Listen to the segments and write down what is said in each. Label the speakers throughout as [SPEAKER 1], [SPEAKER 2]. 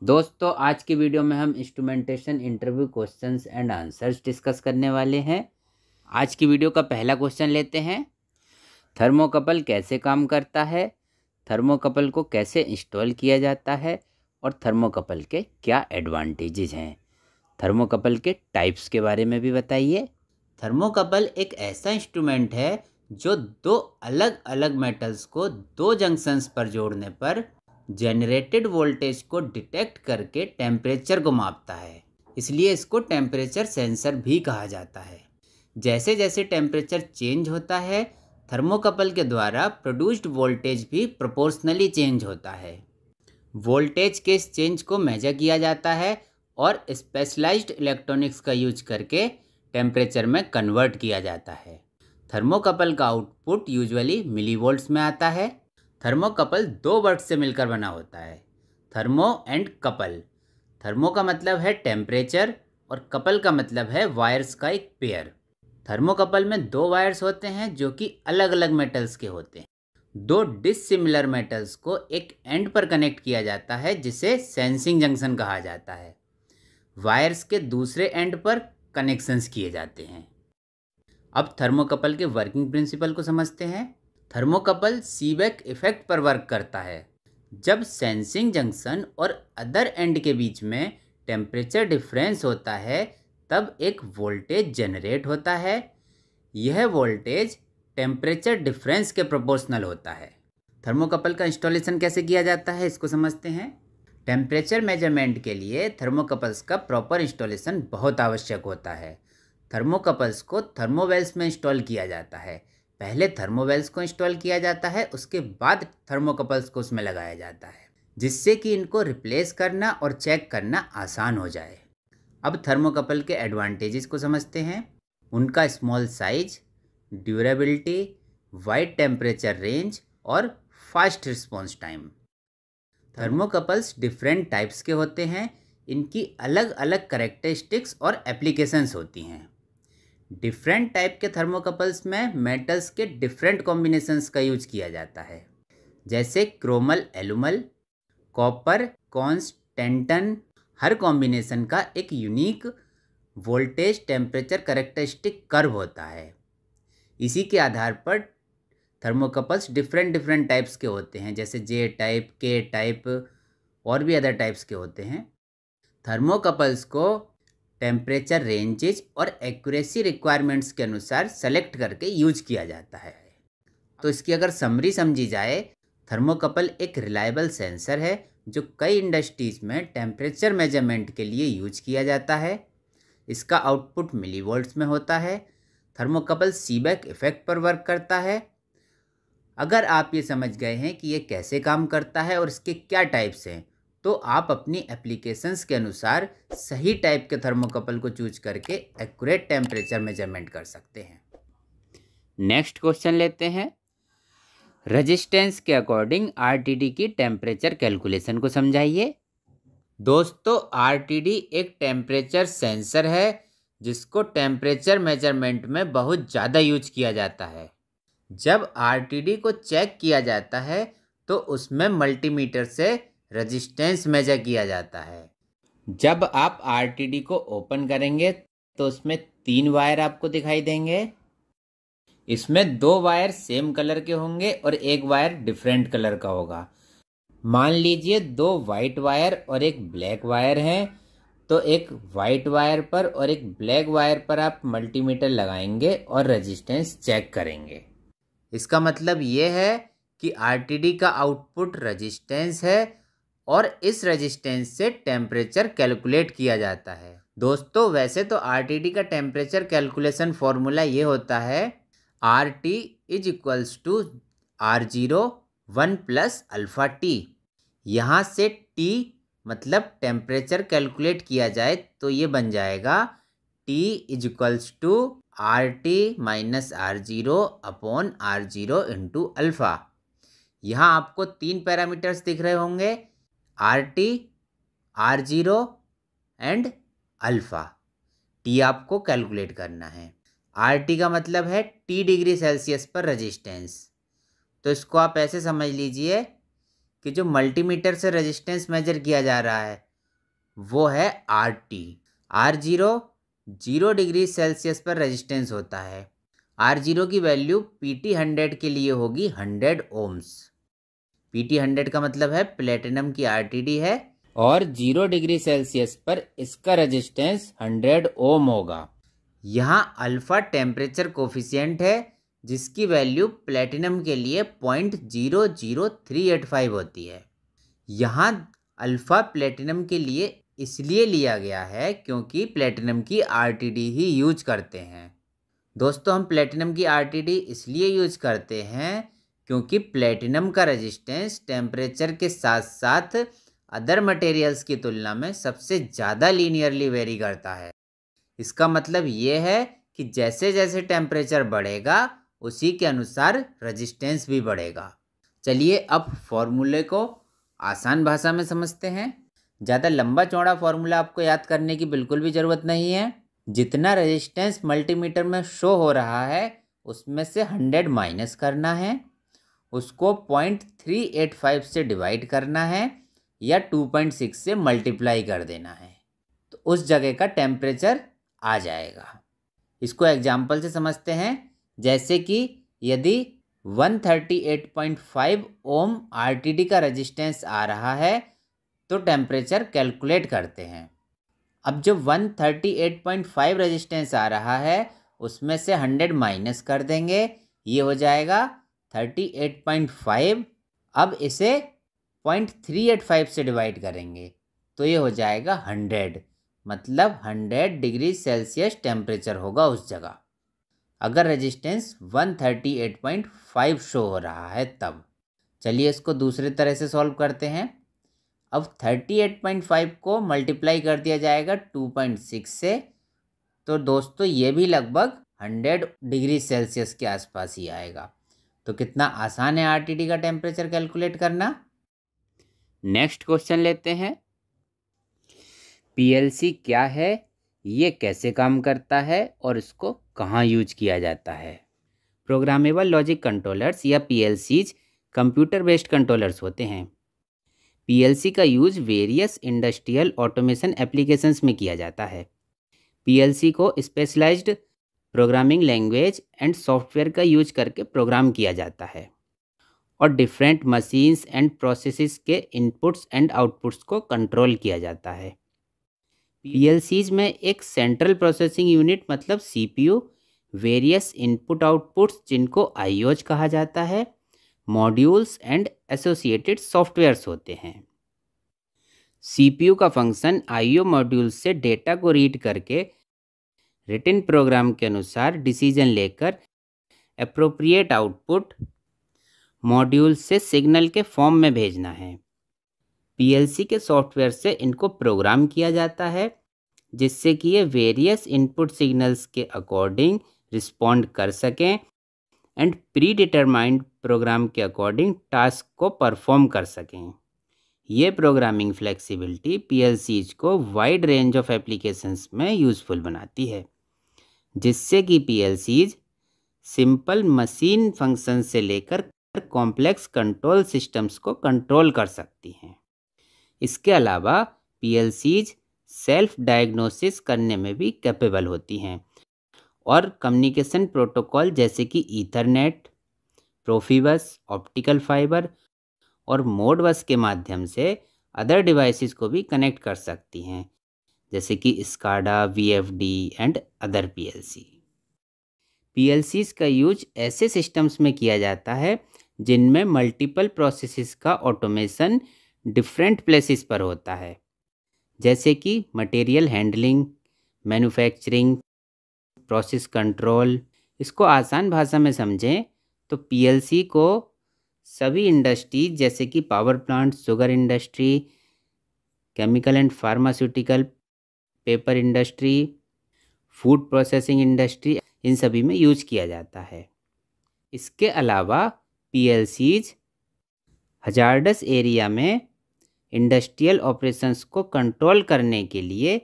[SPEAKER 1] दोस्तों आज की वीडियो में हम instrumentation interview questions and answers discuss करने वाले हैं। आज की वीडियो का पहला क्वेश्चन लेते हैं। थर्मोकपल कैसे काम करता है, थर्मोकपल को कैसे इंस्टॉल किया जाता है और थर्मोकपल के क्या एडवांटेजेस हैं। थर्मोकपल के टाइप्स के बारे में भी बताइए। थर्मोकपल एक ऐसा इंस्ट्रूमेंट है जो दो अलग अलग मेटल्स को दो जंक्शंस पर जोड़ने पर जनरेटेड वोल्टेज को डिटेक्ट करके टेम्परेचर को मापता है। इसलिए इसको टेम्परेचर सेंसर भी कहा जाता है। जैसे जैसे टेम्परेचर चेंज होता है, थर्मोकपल के द्वारा प्रोड्यूस्ड वोल्टेज भी प्रोपोर्शनली चेंज होता है। वोल्टेज के इस चेंज को मेजर किया जाता है और स्पेशलाइज्ड इलेक्ट्रॉनिक्स का यूज करके टेम्परेचर में कन्वर्ट किया जाता है। थर्मोकपल का आउटपुट यूजुअली मिलीवोल्ट्स में आता है। थर्मोकपल दो वर्ड से मिलकर बना होता है, थर्मो एंड कपल। थर्मो का मतलब है टेम्परेचर और कपल का मतलब है वायर्स का एक पेयर। थर्मोकपल में दो वायर्स होते हैं जो कि अलग अलग मेटल्स के होते हैं। दो डिसिमिलर मेटल्स को एक एंड पर कनेक्ट किया जाता है जिसे सेंसिंग जंक्शन कहा जाता है। वायर्स के दूसरे एंड पर कनेक्शंस किए जाते हैं। अब थर्मोकपल के वर्किंग प्रिंसिपल को समझते हैं। थर्मोकपल सीबेक इफेक्ट पर वर्क करता है। जब सेंसिंग जंक्शन और अदर एंड के बीच में टेम्परेचर डिफरेंस होता है तब एक वोल्टेज जनरेट होता है। यह वोल्टेज टेम्परेचर डिफरेंस के प्रोपोर्शनल होता है। थर्मोकपल का इंस्टॉलेशन कैसे किया जाता है इसको समझते हैं। टेम्परेचर मेजरमेंट के लिए थर्मोकपल्स का प्रॉपर इंस्टॉलेशन बहुत आवश्यक होता है। थर्मोकपल्स को थर्मोवेल्स में इंस्टॉल किया जाता है। पहले थर्मोवेल्स को इंस्टॉल किया जाता है, उसके बाद थर्मोकपल्स को उसमें लगाया जाता है, जिससे कि इनको रिप्लेस करना और चेक करना आसान हो जाए। अब थर्मोकपल के एडवांटेजेस को समझते हैं। उनका small size, durability, wide temperature range और fast response time. Thermocouples different types के होते हैं। इनकी अलग अलग कैरेक्टरिस्टिक्स और एप्लीकेशंस होती हैं। डिफरेंट टाइप के थर्मोकपल्स में मेटल्स के डिफरेंट कॉम्बिनेशंस का यूज किया जाता है, जैसे क्रोमल एलुमल, कॉपर, कॉन्स, टेंटन। हर कॉम्बिनेशन का एक unique voltage temperature characteristic curve होता है। इसी के आधार पर थर्मोकपल्स डिफरेंट टाइप्स के होते हैं, जैसे जे टाइप, के टाइप और भी अदर टाइप्स के होते हैं। थर्मोकपल्स को टेम्परेचर रेंजेज और एक्यूरेसी रिक्वायरमेंट्स के अनुसार सेलेक्ट करके यूज किया जाता है। तो इसकी अगर समरी समझी जाए, थर्मोकपल एक रिलायबल सेंसर है जो कई इंडस्ट्रीज में टेम्परेचर मेजरमेंट के लिए यूज किया जाता है। इसका आउटपुट मिलीवोल्ट्स में होता है। थर्मोकपल सीबेक इफेक्ट पर वर्क करता है। अगर आप ये समझ गए हैं कि ये कैसे काम करता है और इसके क्या टाइप्स हैं, तो आप अपनी एप्लीकेशंस के अनुसार सही टाइप के थर्मोकपल को चूज करके एक्यूरेट टेम्परेचर मेजरमेंट कर सकते हैं। नेक्स्ट क्वेश्चन लेते हैं। रेजिस्टेंस के अकॉर्डिंग आरटीडी की टेम्परेचर कैलकुलेशन को समझाइए। दोस्तों, आरटीडी एक टेम्परेचर सेंसर है जिसको टेम्परेचर मेजरमेंट में बहुत ज़्यादा यूज किया जाता है। जब आरटीडी को चेक किया जाता है तो उसमें मल्टीमीटर से रेजिस्टेंस मेजर किया जाता है। जब आप आरटीडी को ओपन करेंगे तो उसमें 3 वायर आपको दिखाई देंगे। इसमें 2 वायर सेम कलर के होंगे और 1 वायर डिफरेंट कलर का होगा। मान लीजिए 2 वाइट वायर और 1 ब्लैक वायर है, तो एक वाइट वायर पर और एक ब्लैक वायर पर आप मल्टीमीटर लगाएंगे और रेजिस्टेंस चेक करेंगे। इसका मतलब ये है कि आरटीडी का आउटपुट रेजिस्टेंस है और इस रेजिस्टेंस से टेम्परेचर कैलकुलेट किया जाता है। दोस्तों, वैसे तो आरटीडी का टेम्परेचर कैलकुलेशन फॉर्मूला ये होता है, RT is equals to R0 1 plus alpha T. यहाँ से T मतलब टेम्परेचर कैलकुलेट किया जाए तो ये बन जाएगा T is equals to RT minus R0 upon R0 into alpha. यहाँ आपको 3 पैरामीटर्स दिख रहे होंगे, RT, R0 and alpha. T आपको कैलकुलेट करना है। RT का मतलब है T डिग्री सेल्सियस पर रेजिस्टेंस। तो इसको आप ऐसे समझ लीजिए कि जो मल्टीमीटर से रेजिस्टेंस मेजर किया जा रहा है वो है RT। R0 0 डिग्री सेल्सियस पर रेजिस्टेंस होता है। R0 की वैल्यू PT100 के लिए होगी 100 ओम्स। PT100 का मतलब है प्लेटिनम की RTD है और 0 डिग्री सेल्सियस पर इसका रेजिस्टेंस 100 ओम होगा। यहाँ अल्फा टेम्परेचर कोफिशिएंट है जिसकी वैल्यू प्लेटिनम के लिए 0.00385 होती है। यहाँ अल्फा प्लेटिनम के लिए इसलिए लिया गया है क्योंकि प्लेटिनम की RTD ही यूज करते हैं। दोस्तों, हम प्लेटिनम की RTD इसलिए यूज करते हैं क्योंकि प्लेटिनम का रेजिस्टेंस टेम्परेचर के साथ साथ अदर मटेरियल्स की तुलना में सबसे ज़्यादा लीनियरली वेरी करता है। इसका मतलब ये है कि जैसे जैसे टेम्परेचर बढ़ेगा उसी के अनुसार रेजिस्टेंस भी बढ़ेगा। चलिए अब फॉर्मूले को आसान भाषा में समझते हैं। ज़्यादा लंबा चौड़ा फॉर्मूला आपको याद करने की बिल्कुल भी ज़रूरत नहीं है। जितना रेजिस्टेंस मल्टीमीटर में शो हो रहा है उसमें से 100 माइनस करना है, उसको 0.385 से डिवाइड करना है या 2.6 से मल्टीप्लाई कर देना है, तो उस जगह का टेम्परेचर आ जाएगा। इसको एग्जाम्पल से समझते हैं। जैसे कि यदि 138.5 ओम RTD का रेजिस्टेंस आ रहा है तो टेम्परेचर कैलकुलेट करते हैं। अब जो 138.5 रेजिस्टेंस आ रहा है उसमें से 100 माइनस कर देंगे, ये हो जाएगा 38.5। अब इसे 0.385 से डिवाइड करेंगे तो ये हो जाएगा 100, मतलब 100 डिग्री सेल्सियस टेम्परेचर होगा उस जगह, अगर रेजिस्टेंस 138.5 शो हो रहा है तब। चलिए इसको दूसरे तरह से सॉल्व करते हैं। अब 38.5 को मल्टीप्लाई कर दिया जाएगा 2.6 से, तो दोस्तों ये भी लगभग 100 डिग्री सेल्सियस के आसपास ही आएगा। तो कितना आसान है RTD का टेम्परेचर कैलकुलेट करना। नेक्स्ट क्वेश्चन लेते हैं। PLC क्या है, ये कैसे काम करता है और इसको कहाँ यूज किया जाता है। प्रोग्रामेबल लॉजिक कंट्रोलर्स या PLCs कंप्यूटर बेस्ड कंट्रोलर्स होते हैं। PLC का use various industrial automation applications में किया जाता है। PLC को specialised programming language and software का यूज करके प्रोग्राम किया जाता है और डिफरेंट मशीन्स एंड प्रोसेसेस के इनपुट्स एंड आउटपुट्स को कंट्रोल किया जाता है। PLCs में एक सेंट्रल प्रोसेसिंग यूनिट मतलब CPU, वेरियस इनपुट आउटपुट्स जिनको IOs कहा जाता है, मॉड्यूल्स एंड एसोसिएटेड सॉफ्टवेयर्स होते हैं। CPU का फंक्शन IO मॉड्यूल से डेटा को रीड करके रिटन प्रोग्राम के अनुसार डिसीजन लेकर एप्रोप्रिएट आउटपुट मॉड्यूल से सिग्नल के फॉर्म में भेजना है। PLC के सॉफ्टवेयर से इनको प्रोग्राम किया जाता है जिससे कि ये वेरियस इनपुट सिग्नल्स के अकॉर्डिंग रिस्पॉन्ड कर सकें एंड प्री डिटरमाइंड प्रोग्राम के अकॉर्डिंग टास्क को परफॉर्म कर सकें। ये प्रोग्रामिंग फ्लेक्सिबिलिटी PLCs को वाइड रेंज ऑफ एप्लीकेशंस में यूज़फुल बनाती है, जिससे कि PLCs सिंपल मशीन फंक्शन से लेकर कॉम्प्लेक्स कंट्रोल सिस्टम्स को कंट्रोल कर सकती हैं। इसके अलावा PLCs सेल्फ डायग्नोसिस करने में भी कैपेबल होती हैं और कम्युनिकेशन प्रोटोकॉल जैसे कि ईथरनेट, प्रोफिबस, ऑप्टिकल फाइबर और मोडबस के माध्यम से अदर डिवाइसेस को भी कनेक्ट कर सकती हैं, जैसे कि SCADA, VFD and other PLC। PLCs का यूज ऐसे सिस्टम्स में किया जाता है जिनमें मल्टीपल प्रोसेसेस का ऑटोमेशन डिफरेंट प्लेसेस पर होता है, जैसे कि material handling, manufacturing, process control. इसको आसान भाषा में समझें तो PLC को सभी इंडस्ट्रीज जैसे कि power plant, sugar industry, chemical and pharmaceutical, paper industry, food processing industry, इन सभी में यूज किया जाता है। इसके अलावा PLCs हजार्डस एरिया में इंडस्ट्रियल ऑपरेशंस को कंट्रोल करने के लिए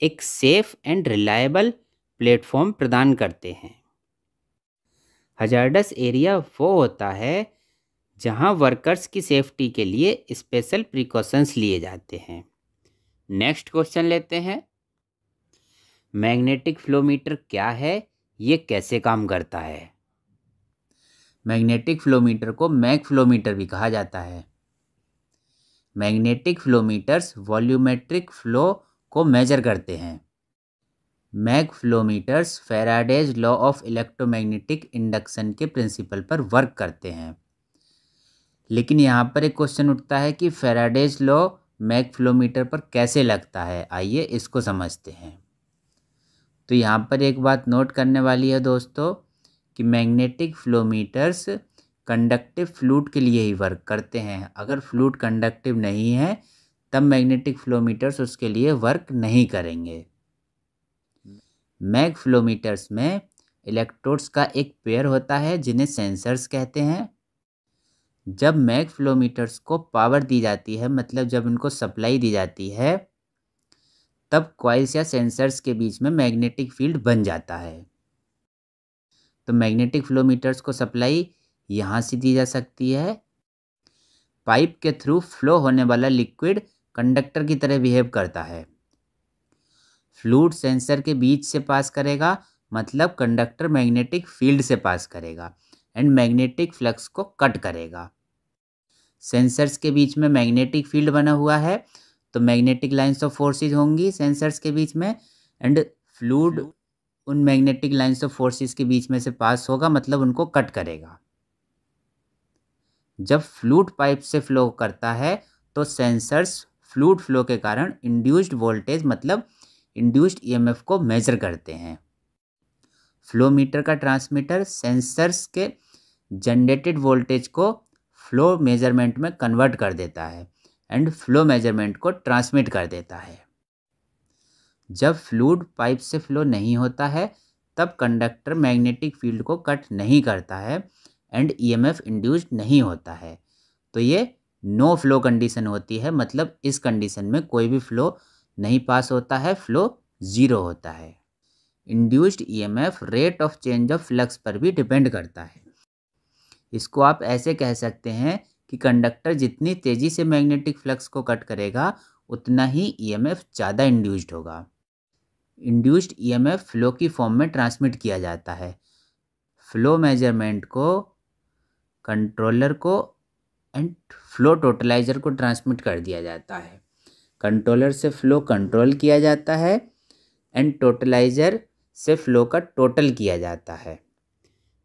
[SPEAKER 1] एक सेफ एंड रिलायबल प्लेटफॉर्म प्रदान करते हैं। हजार्डस एरिया वो होता है जहां वर्कर्स की सेफ्टी के लिए स्पेशल प्रिकॉशंस लिए जाते हैं। नेक्स्ट क्वेश्चन लेते हैं। मैग्नेटिक फ्लोमीटर क्या है, ये कैसे काम करता है? मैग्नेटिक फ्लोमीटर को मैग फ्लोमीटर भी कहा जाता है। मैग्नेटिक फ्लोमीटर्स वॉल्यूमेट्रिक फ्लो को मेजर करते हैं। Mag flowmeters Faraday's law of electromagnetic induction के प्रिंसिपल पर वर्क करते हैं। लेकिन यहाँ पर एक क्वेश्चन उठता है कि फैराडेज लॉ मैग फ्लोमीटर पर कैसे लगता है। आइए इसको समझते हैं। तो यहाँ पर एक बात नोट करने वाली है दोस्तों कि मैग्नेटिक फ्लोमीटर्स कंडक्टिव फ्लूइड के लिए ही वर्क करते हैं। अगर फ्लूइड कंडक्टिव नहीं है तब मैग्नेटिक फ्लोमीटर्स उसके लिए वर्क नहीं करेंगे। मैग फ्लोमीटर्स में इलेक्ट्रोड्स का एक पेयर होता है जिन्हें सेंसर्स कहते हैं। जब मैग फ्लोमीटर्स को पावर दी जाती है, मतलब जब इनको सप्लाई दी जाती है, तब कॉइल्स या सेंसर्स के बीच में मैग्नेटिक फील्ड बन जाता है। तो मैग्नेटिक फ्लोमीटर्स को सप्लाई यहाँ से दी जा सकती है। पाइप के थ्रू फ्लो होने वाला लिक्विड कंडक्टर की तरह बिहेव करता है। फ्लूइड सेंसर के बीच से पास करेगा, मतलब कंडक्टर मैग्नेटिक फील्ड से पास करेगा एंड मैग्नेटिक फ्लक्स को कट करेगा। सेंसर्स के बीच में मैग्नेटिक फील्ड बना हुआ है, तो मैग्नेटिक लाइंस ऑफ फोर्सेस होंगी सेंसर्स के बीच में एंड फ्लूइड उन मैग्नेटिक लाइंस ऑफ फोर्सेस के बीच में से पास होगा, मतलब उनको कट करेगा। जब फ्लूइड पाइप से फ्लो करता है तो सेंसर्स फ्लूइड फ्लो के कारण इंड्यूस्ड वोल्टेज मतलब इंड्यूस्ड ईएमएफ को मेजर करते हैं। फ्लोमीटर का ट्रांसमीटर सेंसर्स के जनरेटेड वोल्टेज को फ्लो मेजरमेंट में कन्वर्ट कर देता है एंड फ्लो मेजरमेंट को ट्रांसमिट कर देता है। जब फ्लूइड पाइप से फ्लो नहीं होता है तब कंडक्टर मैग्नेटिक फील्ड को कट नहीं करता है एंड ईएमएफ इंड्यूस्ड नहीं होता है। तो ये नो फ्लो कंडीशन होती है, मतलब इस कंडीशन में कोई भी फ्लो नहीं पास होता है, फ्लो ज़ीरो होता है। Induced EMF rate of change of flux पर भी डिपेंड करता है। इसको आप ऐसे कह सकते हैं कि कंडक्टर जितनी तेज़ी से मैग्नेटिक फ्लक्स को कट करेगा उतना ही ईएमएफ ज़्यादा इंड्यूस्ड होगा। इंड्यूस्ड ईएमएफ फ्लो की फॉर्म में ट्रांसमिट किया जाता है। फ्लो मेजरमेंट को कंट्रोलर को एंड फ्लो टोटलाइजर को ट्रांसमिट कर दिया जाता है। कंट्रोलर से फ्लो कंट्रोल किया जाता है एंड टोटलाइजर से फ्लो का टोटल किया जाता है।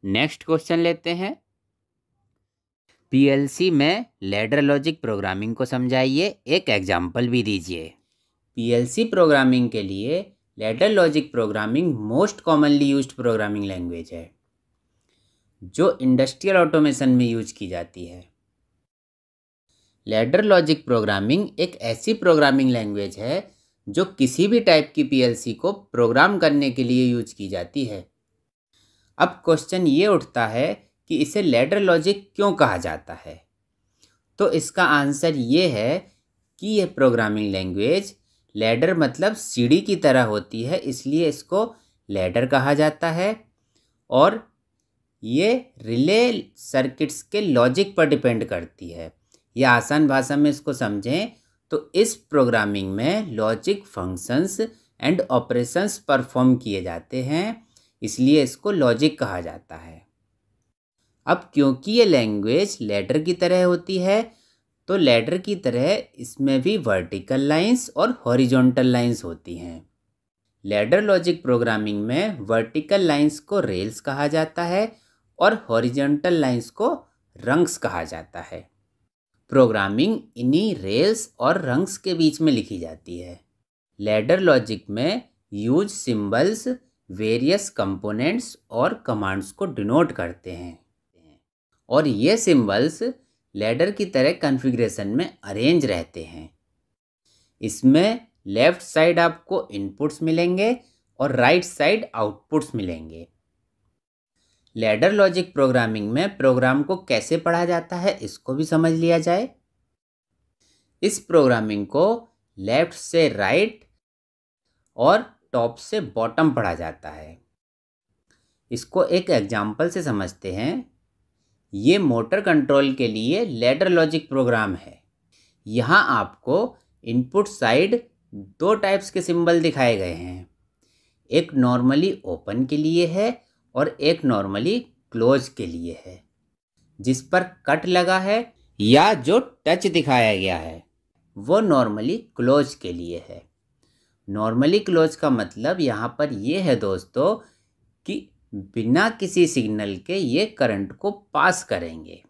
[SPEAKER 1] नेक्स्ट क्वेश्चन लेते हैं। पीएलसी में लैडर लॉजिक प्रोग्रामिंग को समझाइए, एक एग्जाम्पल भी दीजिए। पीएलसी प्रोग्रामिंग के लिए ladder logic programming most commonly used programming language है जो इंडस्ट्रियल ऑटोमेशन में यूज की जाती है। लैडर लॉजिक प्रोग्रामिंग एक ऐसी प्रोग्रामिंग लैंग्वेज है जो किसी भी टाइप की पीएलसी को प्रोग्राम करने के लिए यूज की जाती है। अब क्वेश्चन ये उठता है कि इसे लैडर लॉजिक क्यों कहा जाता है। तो इसका आंसर ये है कि यह प्रोग्रामिंग लैंग्वेज लैडर मतलब सीढ़ी की तरह होती है, इसलिए इसको लैडर कहा जाता है और ये रिले सर्किट्स के लॉजिक पर डिपेंड करती है। या आसान भाषा में इसको समझें तो इस प्रोग्रामिंग में logic functions and operations perform किए जाते हैं, इसलिए इसको लॉजिक कहा जाता है। अब क्योंकि ये लैंग्वेज लैडर की तरह होती है तो लैडर की तरह इसमें भी वर्टिकल लाइंस और हॉरिजॉन्टल लाइंस होती हैं। लैडर लॉजिक प्रोग्रामिंग में वर्टिकल लाइंस को रेल्स कहा जाता है और हॉरिजॉन्टल लाइंस को रंग्स कहा जाता है। प्रोग्रामिंग इन्हीं रेल्स और रंग्स के बीच में लिखी जाती है। लैडर लॉजिक में यूज सिंबल्स वेरियस कंपोनेंट्स और कमांड्स को डिनोट करते हैं और ये सिंबल्स लैडर की तरह कॉन्फ़िगरेशन में अरेंज रहते हैं। इसमें लेफ्ट साइड आपको इनपुट्स मिलेंगे और राइट साइड आउटपुट्स मिलेंगे। लैडर लॉजिक प्रोग्रामिंग में प्रोग्राम को कैसे पढ़ा जाता है इसको भी समझ लिया जाए। इस प्रोग्रामिंग को लेफ्ट से राइट और टॉप से बॉटम पढ़ा जाता है। इसको एक एग्जाम्पल से समझते हैं। ये मोटर कंट्रोल के लिए लैडर लॉजिक प्रोग्राम है। यहाँ आपको इनपुट साइड दो टाइप्स के सिंबल दिखाए गए हैं, एक नॉर्मली ओपन के लिए है और एक नॉर्मली क्लोज के लिए है। जिस पर कट लगा है या जो टच दिखाया गया है वो नॉर्मली क्लोज के लिए है। नॉर्मली क्लोज का मतलब यहाँ पर ये है दोस्तों कि बिना किसी सिग्नल के ये करंट को पास करेंगे।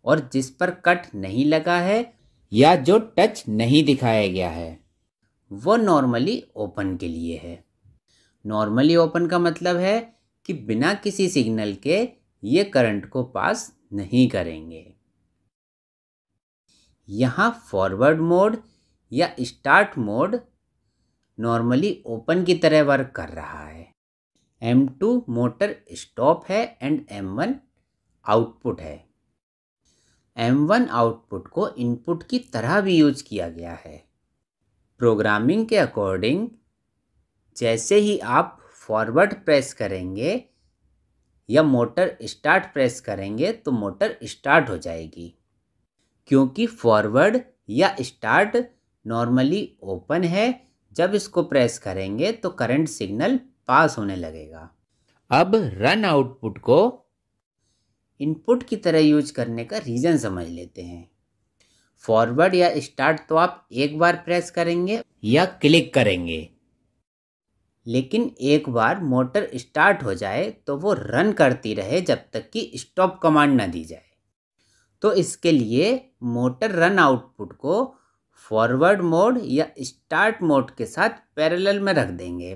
[SPEAKER 1] और जिस पर कट नहीं लगा है या जो टच नहीं दिखाया गया है वो नॉर्मली ओपन के लिए है। नॉर्मली ओपन का मतलब है कि बिना किसी सिग्नल के ये करंट को पास नहीं करेंगे। यहाँ फॉरवर्ड मोड या स्टार्ट मोड नॉर्मली ओपन की तरह वर्क कर रहा है। M2 मोटर स्टॉप है एंड M1 आउटपुट है। M1 आउटपुट को इनपुट की तरह भी यूज किया गया है। प्रोग्रामिंग के अकॉर्डिंग जैसे ही आप फॉरवर्ड प्रेस करेंगे या मोटर स्टार्ट प्रेस करेंगे तो मोटर स्टार्ट हो जाएगी, क्योंकि फॉरवर्ड या स्टार्ट नॉर्मली ओपन है। जब इसको प्रेस करेंगे तो करंट सिग्नल पास होने लगेगा। अब रन आउटपुट को इनपुट की तरह यूज करने का रीज़न समझ लेते हैं। फॉरवर्ड या स्टार्ट तो आप एक बार प्रेस करेंगे या क्लिक करेंगे, लेकिन एक बार मोटर स्टार्ट हो जाए तो वो रन करती रहे जब तक कि स्टॉप कमांड ना दी जाए। तो इसके लिए मोटर रन आउटपुट को फॉरवर्ड मोड या स्टार्ट मोड के साथ पैरेलल में रख देंगे।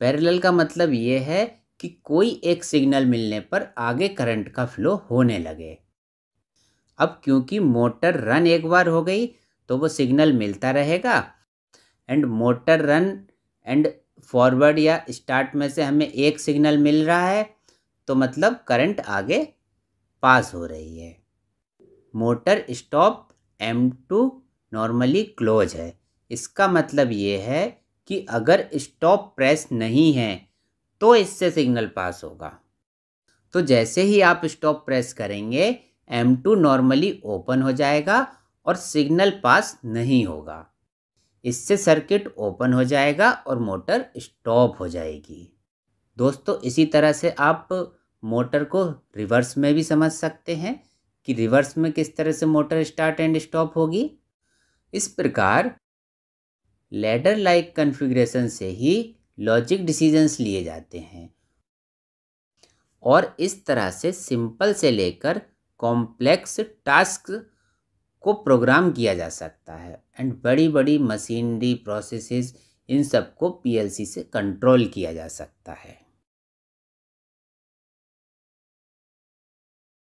[SPEAKER 1] पैरेलल का मतलब ये है कि कोई एक सिग्नल मिलने पर आगे करंट का फ्लो होने लगे। अब क्योंकि मोटर रन एक बार हो गई तो वो सिग्नल मिलता रहेगा and motor run and forward या स्टार्ट में से हमें एक सिग्नल मिल रहा है, तो मतलब करंट आगे पास हो रही है। Motor stop M2 normally close है। इसका मतलब ये है कि अगर स्टॉप प्रेस नहीं है तो इससे सिग्नल पास होगा। तो जैसे ही आप स्टॉप प्रेस करेंगे M2 नॉर्मली ओपन हो जाएगा और सिग्नल पास नहीं होगा। इससे सर्किट ओपन हो जाएगा और मोटर स्टॉप हो जाएगी। दोस्तों, इसी तरह से आप मोटर को रिवर्स में भी समझ सकते हैं कि रिवर्स में किस तरह से मोटर स्टार्ट एंड स्टॉप होगी। इस प्रकार लैडर लाइक कॉन्फ़िगरेशन से ही लॉजिक डिसीजंस लिए जाते हैं और इस तरह से सिंपल से लेकर कॉम्प्लेक्स टास्क को प्रोग्राम किया जा सकता है एंड बड़ी बड़ी मशीनरी प्रोसेसेस इन सब को PLC से कंट्रोल किया जा सकता है।